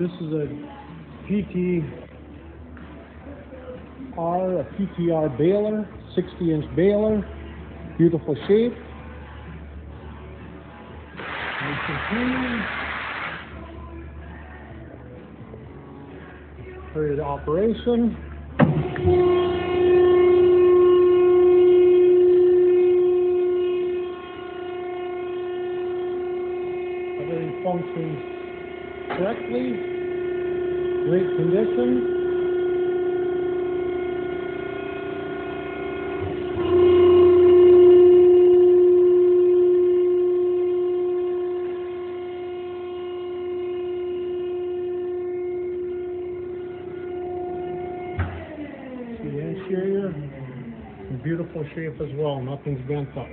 This is a PTR Baler, 60-inch Baler. Beautiful shape. We continue. Period of operation. Everything functions correctly. Great condition. The interior in beautiful shape as well. Nothing's bent up.